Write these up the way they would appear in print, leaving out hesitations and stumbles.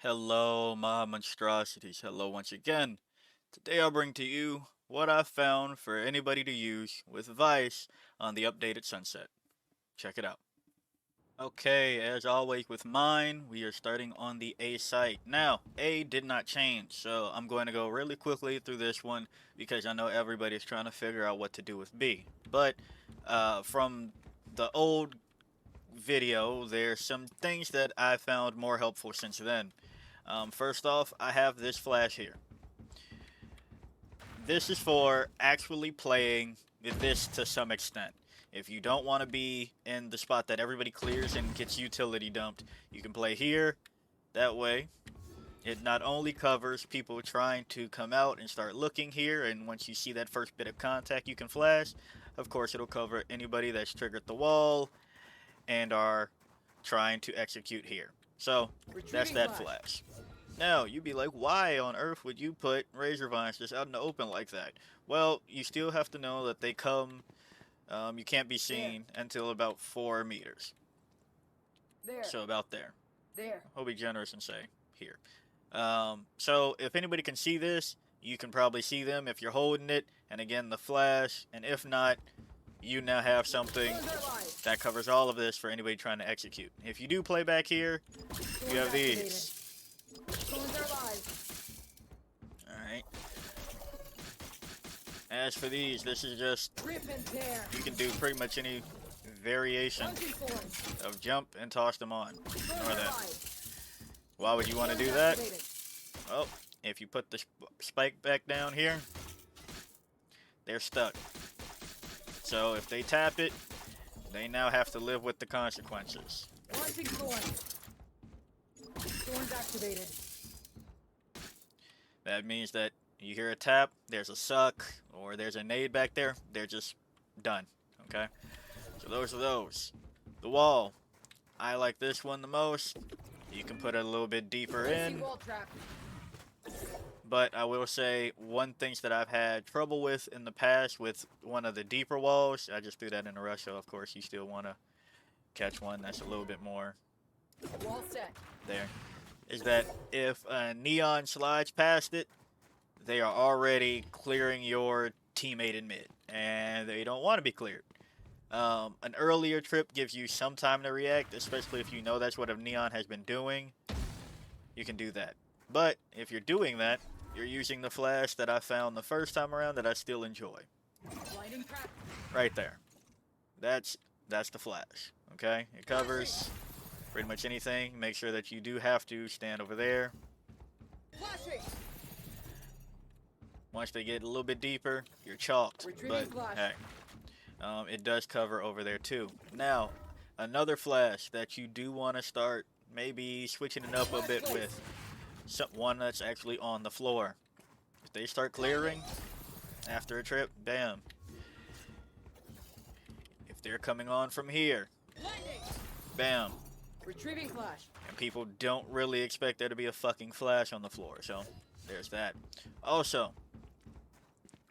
Hello, my monstrosities. Hello once again. Today I'll bring to you what I found for anybody to use with Vyse on the updated Sunset. Check it out. Okay, as always with mine, we are starting on the A site. Now, A did not change, so I'm going to go really quickly through this one because I know everybody's trying to figure out what to do with B. But from the old video, there's some things that I found more helpful since then. First off, I have this flash here. This is for actually playing this to some extent. If you don't want to be in the spot that everybody clears and gets utility dumped, you can play here. That way, it not only covers people trying to come out and start looking here, and once you see that first bit of contact, you can flash. Of course, it'll cover anybody that's triggered the wall and are trying to execute here. So, that's that flash. Now, you'd be like, why on earth would you put razor vines just out in the open like that? Well, you still have to know that they come, you can't be seen until about 4 meters. There. So about there. There. I'll be generous and say here. So if anybody can see this, you can probably see them if you're holding it. And again, the flash. And if not, you now have something that covers all of this for anybody trying to execute. If you do play back here, you have these. Alright. As for these, this is just, you can do pretty much any variation of jump and toss them on. Ignore that. Why would you want to do that? Well, if you put the spike back down here, they're stuck. So if they tap it, they now have to live with the consequences. Launching thorns. Thorns activated. That means that you hear a tap, there's a suck, or there's a nade back there, they're just done. Okay? So those are those. The wall. I like this one the most. You can put it a little bit deeper in. But I will say one thing that I've had trouble with in the past with one of the deeper walls, I just threw that in a rush, so of course you still want to catch one that's a little bit more Wall set. there, is that if a neon slides past it, they are already clearing your teammate in mid, and they don't want to be cleared. An earlier trip gives you some time to react, especially if you know that's what a neon has been doing. You can do that. But if you're doing that, you're using the flash that I found the first time around that I still enjoy. Right there. That's the flash. Okay? It covers pretty much anything. Make sure that you do have to stand over there. Once they get a little bit deeper, you're chalked. But hey, it does cover over there too. Now, another flash that you do want to start maybe switching it up a bit with. One that's actually on the floor. If they start clearing after a trip, bam. If they're coming on from here, bam. Retrieving flash. And people don't really expect there to be a fucking flash on the floor, so there's that. Also,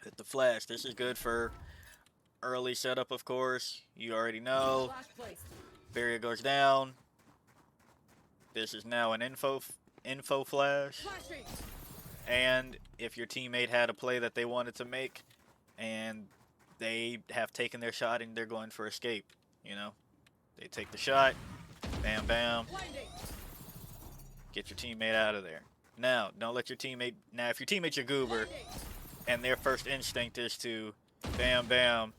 with the flash, this is good for early setup, of course. You already know. Barrier goes down. This is now an info flash. And if your teammate had a play that they wanted to make and they have taken their shot and they're going for escape, you know, they take the shot, bam bam, get your teammate out of there. Now, don't let your teammate, now if your teammate's a goober and their first instinct is to bam bam,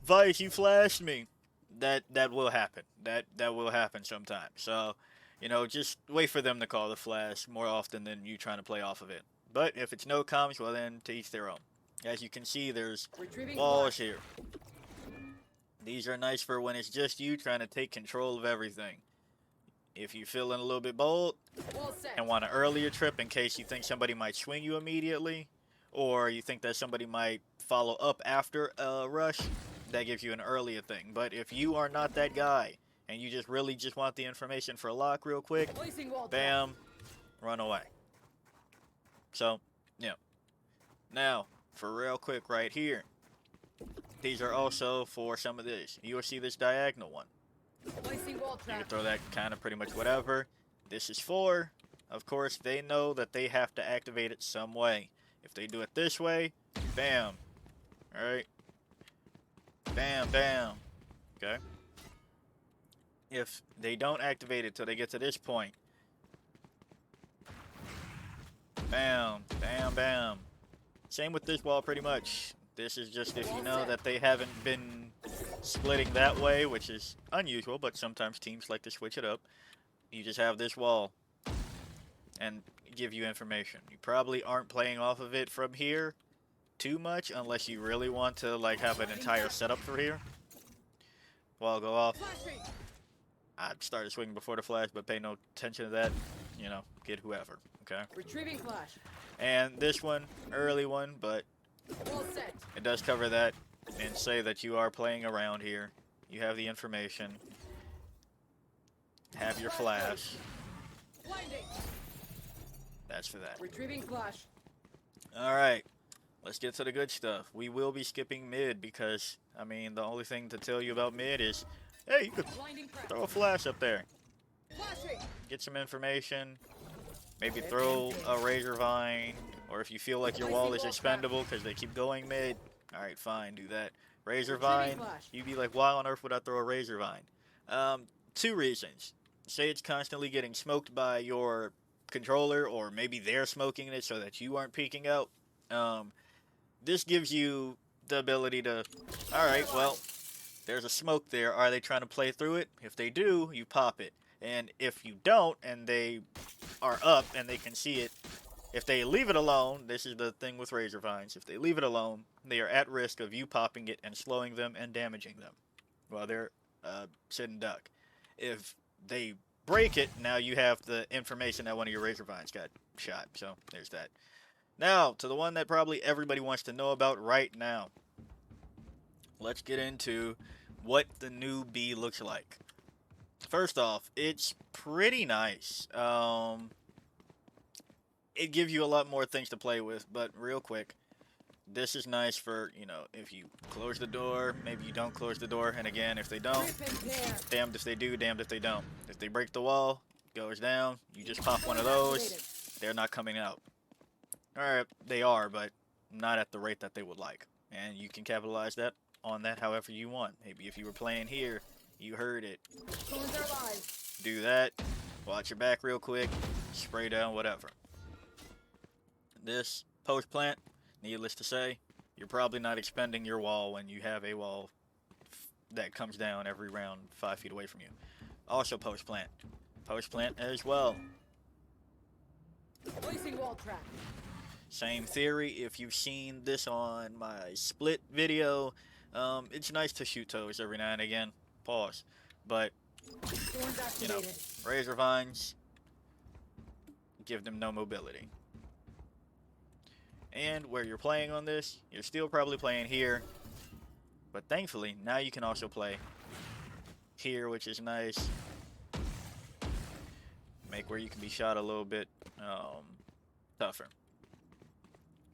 Vyse, you flashed me, that will happen. That will happen sometimes. So, you know, just wait for them to call the flash more often than you trying to play off of it. But if it's no comms, well then, to each their own. As you can see, there's walls here. These are nice for when it's just you trying to take control of everything. If you're feeling a little bit bold and want an earlier trip in case you think somebody might swing you immediately, or you think that somebody might follow up after a rush, that gives you an earlier thing. But if you are not that guy, and you just really just want the information for a lock real quick, bam, run away. So, yeah. Now, for real quick right here, these are also for some of this. You will see this diagonal one. Placing wall You can trap. throw that kind of pretty much whatever. This is 4. Of course, they know that they have to activate it some way. If they do it this way, bam. Alright. Bam, bam. Okay. If they don't activate it till they get to this point, bam, bam, bam. Same with this wall pretty much. This is just if you know that they haven't been splitting that way, which is unusual, but sometimes teams like to switch it up. You just have this wall and give you information. You probably aren't playing off of it from here too much unless you really want to like have an entire setup for here. Wall go off. Flashing. I started swinging before the flash, but pay no attention to that. You know, get whoever. Okay. Retrieving flash. And this one, early one, but Wall set. it does cover that and say that you are playing around here. You have the information. Have your flash. Blinding. That's for that. Retrieving flash. Alright. Let's get to the good stuff. We will be skipping mid because, I mean, the only thing to tell you about mid is, hey, you could Blinding prep. throw a flash up there. Flashing. Get some information. Maybe throw a razor vine. Or if you feel like your wall is expendable because they keep going mid, alright, fine, do that. Razor vine, you'd be like, why on earth would I throw a razor vine? 2 reasons. Say it's constantly getting smoked by your controller, or maybe they're smoking it so that you aren't peeking out. This gives you the ability to, alright, well, there's a smoke there. Are they trying to play through it? If they do, you pop it. And if you don't, and they are up and they can see it, if they leave it alone, this is the thing with razor vines, if they leave it alone, they are at risk of you popping it and slowing them and damaging them while they're sitting duck. If they break it, now you have the information that one of your razor vines got shot. So there's that. Now, to the one that probably everybody wants to know about right now. Let's get into what the new B looks like. First off, it's pretty nice. It gives you a lot more things to play with, but real quick, this is nice for, you know, if you close the door, maybe you don't close the door, and again, if they don't, damned if they do, damned if they don't. If they break the wall, goes down, you just pop one of those, they're not coming out. Alright, they are, but not at the rate that they would like. And you can capitalize that on that however you want. Maybe if you were playing here, you heard it. Do that, watch your back real quick, spray down, whatever. This post plant, needless to say, you're probably not expending your wall when you have a wall that comes down every round 5 feet away from you. Also post plant. Post plant as well. Placing wall trap. Same theory. If you've seen this on my split video, it's nice to shoot toes every now and again. Pause. But, you know, razor vines, give them no mobility. And where you're playing on this, you're still probably playing here. But thankfully, now you can also play here, which is nice. Make where you can be shot a little bit tougher.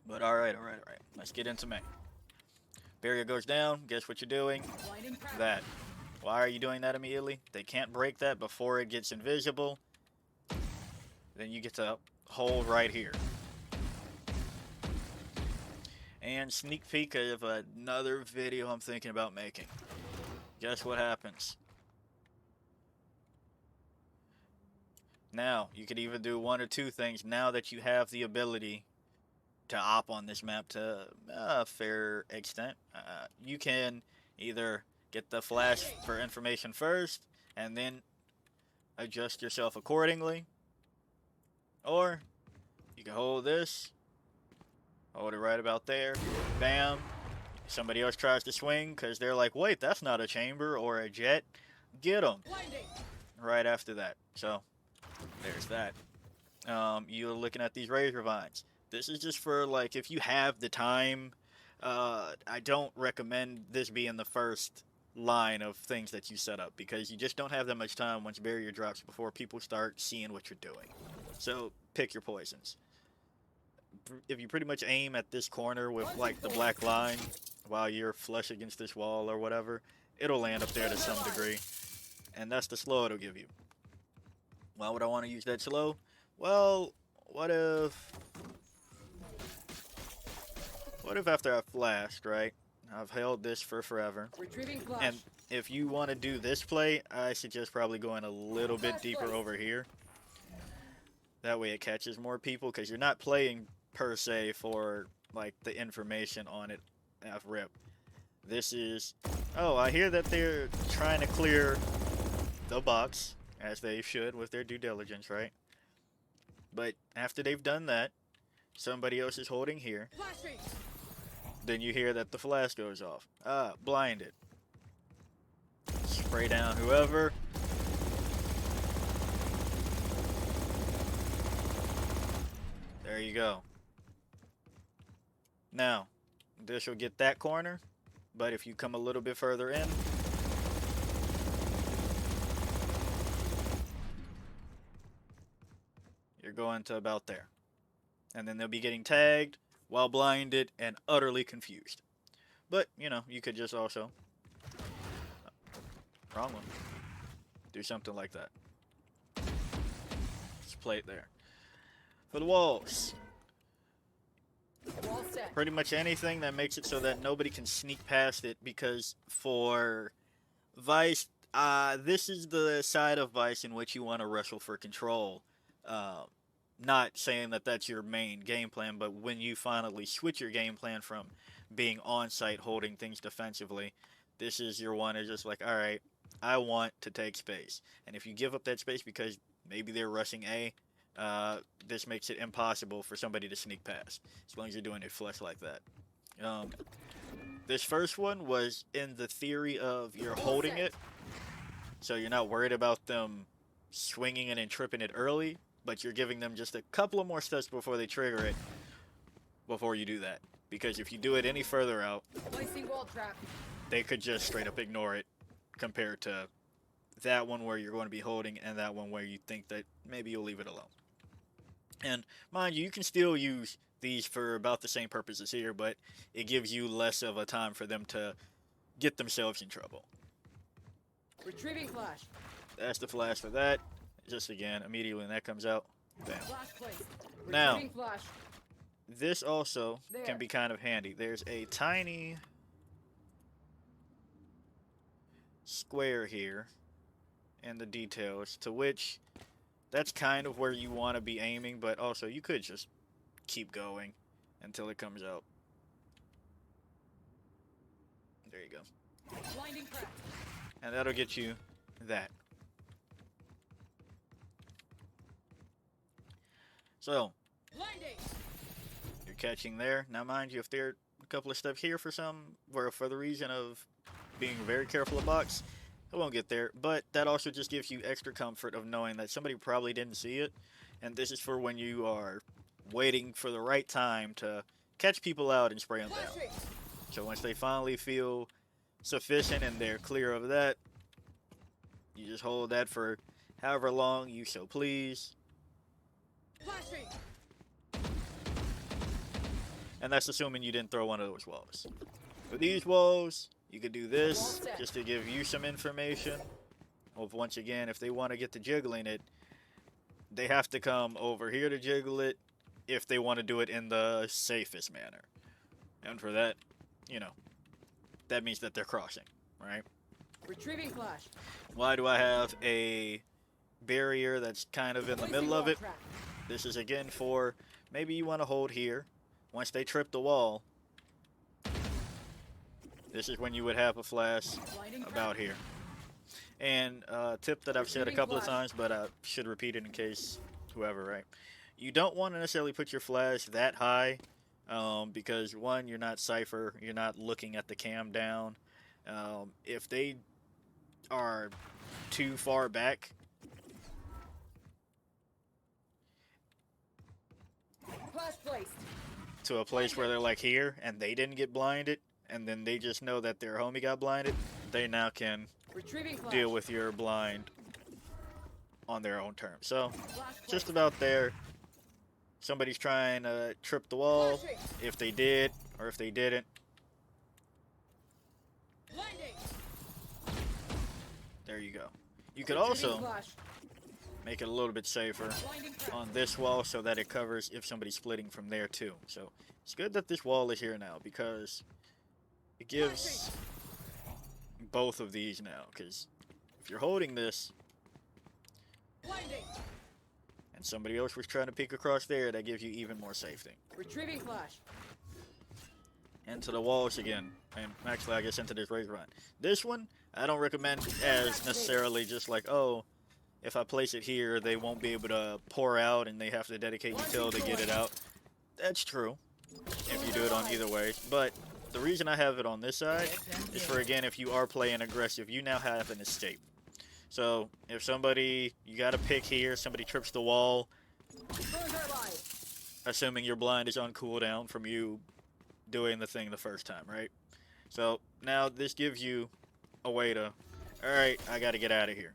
But alright. Let's get into main. Barrier goes down. Guess what you're doing? That. Why are you doing that immediately? They can't break that before it gets invisible. Then you get to hold right here. And sneak peek of another video I'm thinking about making. Guess what happens? Now, you could even do one or two things now that you have the ability to op on this map to a fair extent. You can either get the flash for information first and then adjust yourself accordingly. Or you can hold this. Hold it right about there. Bam. Somebody else tries to swing because they're like, wait, that's not a chamber or a jet. Get them. Right after that. So, there's that. You're looking at these razor vines. This is just for, like, if you have the time. I don't recommend this being the first line of things that you set up because you just don't have that much time once barrier drops before people start seeing what you're doing. So, pick your poisons. If you pretty much aim at this corner with like the black line while you're flush against this wall or whatever, it'll land up there to some degree. and that's the slow it'll give you. Why would I want to use that slow? Well, what if after I've flashed, right? I've held this for forever. Retrieving flash. And if you want to do this play, I suggest probably going a little bit deeper over here. That way it catches more people, because you're not playing per se for like the information on it at rip. This is, oh, I hear that they're trying to clear the box, as they should with their due diligence, right? But after they've done that, somebody else is holding here. Flashing. Then you hear that the flash goes off. Ah, blinded. Spray down whoever. There you go. Now, this will get that corner, but if you come a little bit further in, you're going to about there. And then they'll be getting tagged while blinded and utterly confused. But, you know, you could just also, wrong one, do something like that. Just play it there. For the walls, Wall set. pretty much anything that makes it so that nobody can sneak past it, because for Vyse, this is the side of Vyse in which you want to wrestle for control. Not saying that that's your main game plan, but when you finally switch your game plan from being on site holding things defensively, this is your one. It's just like, all right, I want to take space, and if you give up that space because maybe they're rushing A, this makes it impossible for somebody to sneak past, as long as you're doing a flush like that. This first one was in the theory of you're holding it, so you're not worried about them swinging it and tripping it early, but you're giving them just a couple of more steps before they trigger it, before you do that. Because if you do it any further out, Placing wall trap. they could just straight up ignore it, compared to that one where you're going to be holding and that one where you think that maybe you'll leave it alone. And mind you, you can still use these for about the same purposes here, but it gives you less of a time for them to get themselves in trouble. Retrieving flash. That's the flash for that. Just again, immediately when that comes out, bam. Flash placed. Now, Retrieving flash. this also There. can be kind of handy. There's a tiny square here in the details, to which that's kind of where you want to be aiming, but also you could just keep going until it comes out. There you go. Blinding crack. And that'll get you that. So, Blinding. you're catching there. Now mind you, if they're a couple of steps here for the reason of being very careful of box, it won't get there. But that also just gives you extra comfort of knowing that somebody probably didn't see it. And this is for when you are waiting for the right time to catch people out and spray them down. Flashing. So once they finally feel sufficient and they're clear of that, you just hold that for however long you so please. Flashing. And that's assuming you didn't throw one of those walls. With these walls, you could do this just to give you some information of, once again, if they want to get to jiggling it, they have to come over here to jiggle it if they want to do it in the safest manner. And for that, you know, that means that they're crossing, right? Retrieving flash. Why do I have a barrier that's kind of in the middle of it? Trap. This is again for maybe you want to hold here. Once they trip the wall, this is when you would have a flash Blinding about crack. here. And tip that I've said a Retrieving couple of flash. times, but I should repeat it in case whoever, right? You don't want to necessarily put your flash that high, because one, you're not Cypher, you're not looking at the cam down. If they are too far back, Flash placed. to a place where they're like here and they didn't get blinded, and then they just know that their homie got blinded, they now can Retrieving flash. deal with your blind on their own terms. So Flash just placed. about there. Somebody's trying to trip the wall. Flashing. If they did or if they didn't, Blinding. there you go. You could Retrieving also flash. make it a little bit safer Blinding crack. on this wall so that it covers if somebody's splitting from there too. So it's good that this wall is here now because it gives both of these now. Because if you're holding this Blinding. and somebody else was trying to peek across there, that gives you even more safety. Retrieving flash. Into the walls again, and actually I guess into this raise run. This one I don't recommend as necessarily just like, oh, if I place it here they won't be able to pour out and they have to dedicate util to get it out. That's true if you do it on either way, but the reason I have it on this side is for, again, if you are playing aggressive, you now have an escape. So if somebody, you got to pick here, somebody trips the wall, assuming your blind is on cooldown from you doing the thing the first time, right? So now this gives you a way to, alright, I gotta get out of here.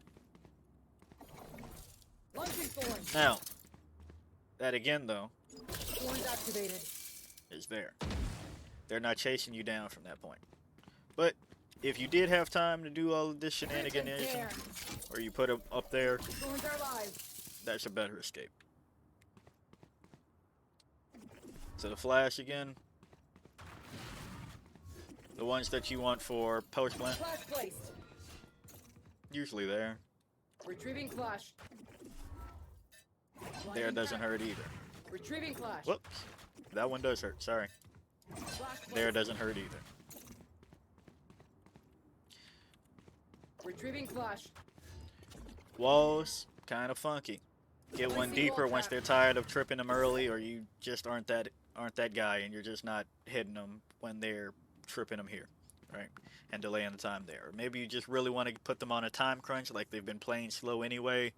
Now, that again though, Activated. is there. They're not chasing you down from that point. But if you did have time to do all of this shenanigans, or you put them up there, that's a better escape. So the flash again. The ones that you want for post plant, Flash placed. usually there. Retrieving flash. There doesn't hurt either. Retrieving flash. Whoops. That one does hurt, sorry. Flash There placed. doesn't hurt either. Retrieving flash. Walls, kind of funky. Get one deeper once they're tired of tripping them early, or you just aren't that guy and you're just not hitting them when they're tripping them here, right? And delaying the time there. Or maybe you just really want to put them on a time crunch, like they've been playing slow anyway.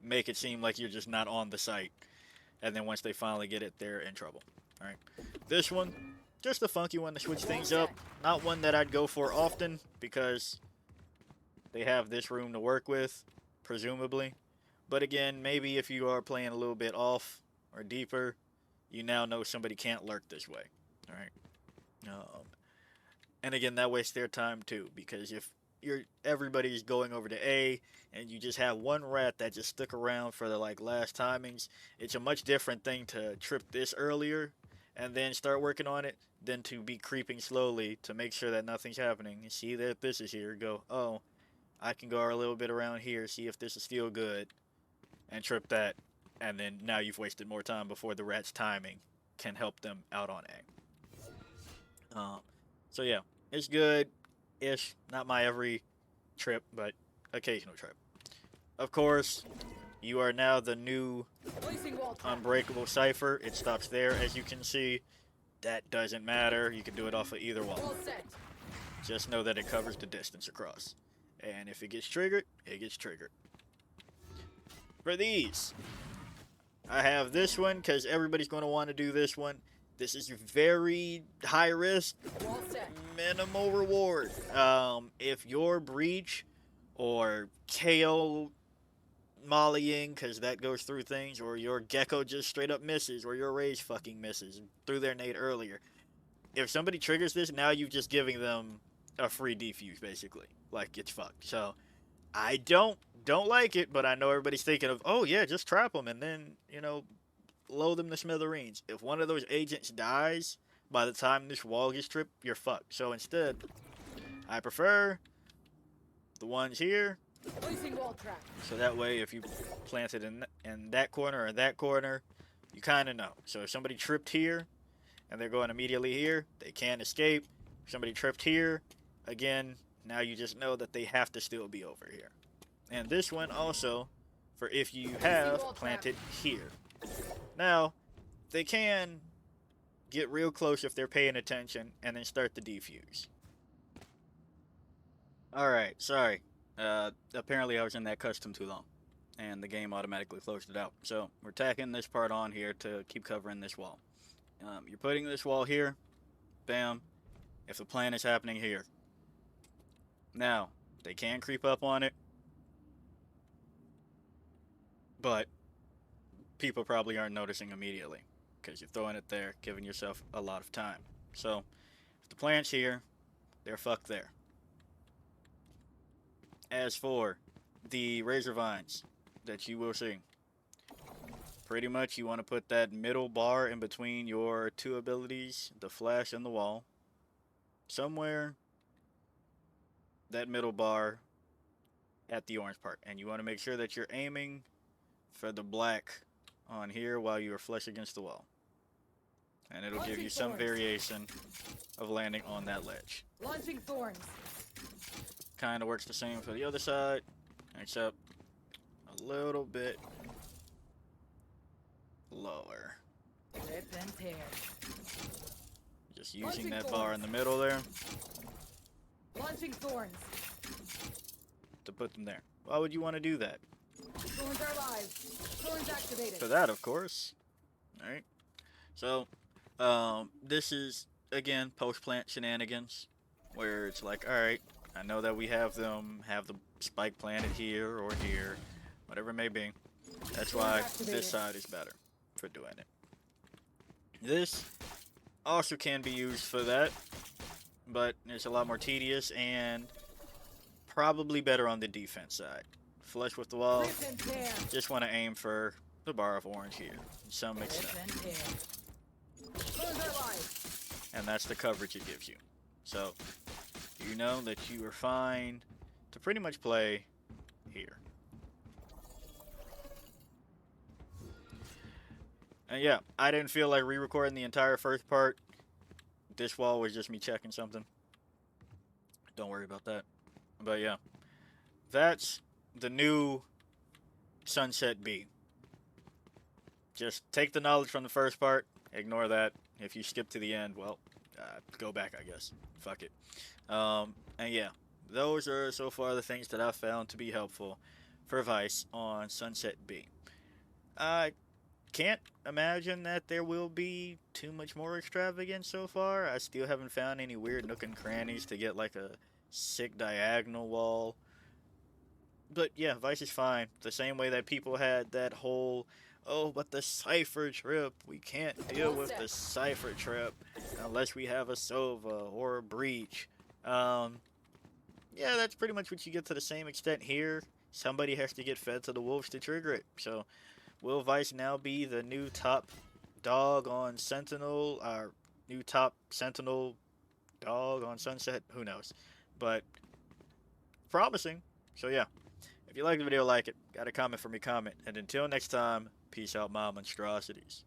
Make it seem like you're just not on the site, and then once they finally get it, they're in trouble. All right, this one, just a funky one to switch things up. Not one that I'd go for often because they have this room to work with, presumably. But again, maybe if you are playing a little bit off or deeper, you now know somebody can't lurk this way. All right. And again, that wastes their time too, because if everybody's going over to A and you just have one rat that just stuck around for the last timings, it's a much different thing to trip this earlier and then start working on it than to be creeping slowly to make sure that nothing's happening. And see that this is here, go, oh, I can go a little bit around here, see if this is still good, and trip that, and then now you've wasted more time before the rat's timing can help them out on A. So yeah, it's good-ish. Not my every trip, but occasional trip. Of course, you are now the new unbreakable cipher. It stops there, as you can see. That doesn't matter. You can do it off of either wall. All set. Just know that it covers the distance across. And if it gets triggered, it gets triggered. For these, I have this one because everybody's going to want to do this one. This is very high risk, All set. minimal reward. If your breach or KO mollying, because that goes through things, or your gecko just straight up misses, or your rage fucking misses, threw their nade earlier. If somebody triggers this, now you've just giving them a free defuse, basically. Like, it's fucked. So, I don't like it, but I know everybody's thinking of, oh yeah, just trap them and then, load them to smithereens. If one of those agents dies by the time this wall gets tripped, you're fucked. So instead, I prefer the ones here. Placing wall trap. So that way, if you plant it in that corner or that corner, you kind of know. So if somebody tripped here and they're going immediately here, they can't escape. If somebody tripped here, again, now you just know that they have to still be over here. And this one also, for if you have planted here. Now, they can get real close if they're paying attention and then start the defuse. Alright, sorry. Apparently I was in that custom too long, and the game automatically closed it out. So, we're tacking this part on here to keep covering this wall. You're putting this wall here, bam, if the plan is happening here. Now, they can creep up on it, but people probably aren't noticing immediately, because you're throwing it there, giving yourself a lot of time. So, if the plant's here, they're fucked there. As for the razor vines that you will see, pretty much you want to put that middle bar in between your two abilities, the flash and the wall. Somewhere that middle bar at the orange part. And you want to make sure that you're aiming for the black on here while you are flush against the wall. And it'll give you some variation of landing on that ledge. Launching thorns. Kind of works the same for the other side, except a little bit lower. Rip and tear. Just using that bar in the middle there Launching thorns. to put them there. Why would you want to do that? Thorns are live. Thorns activated. For that, of course. Alright. So, this is, again, post-plant shenanigans, where it's like, alright, I know that we have them have the spike planted here or here, whatever it may be. That's why this side is better for doing it. This also can be used for that, but it's a lot more tedious and probably better on the defense side. Flush with the wall, Rip and tear. just want to aim for the bar of orange here, to some Rip extent. and tear. Thorns are live. And that's the coverage it gives you. So, you know that you are fine to pretty much play here. And yeah, I didn't feel like re-recording the entire first part. This wall was just me checking something. Don't worry about that. But yeah, that's the new Sunset B. Just take the knowledge from the first part, ignore that. If you skip to the end, well, go back, I guess. Fuck it. And yeah, those are so far the things that I've found to be helpful for Vyse on Sunset B. I can't imagine that there will be too much more extravagant so far. I still haven't found any weird nook and crannies to get like a sick diagonal wall. But yeah, Vyse is fine. The same way that people had that whole, oh, but the Cypher trip, we can't deal with the Cypher trip unless we have a Sova or a Breach. Yeah, that's pretty much what you get to the same extent here. Somebody has to get fed to the wolves to trigger it. So, will Vyse now be the new top dog on Sentinel? Our new top Sentinel dog on Sunset? Who knows? But, promising. So yeah, if you like the video, like it. Got a comment for me, comment. And until next time, peace out, my monstrosities.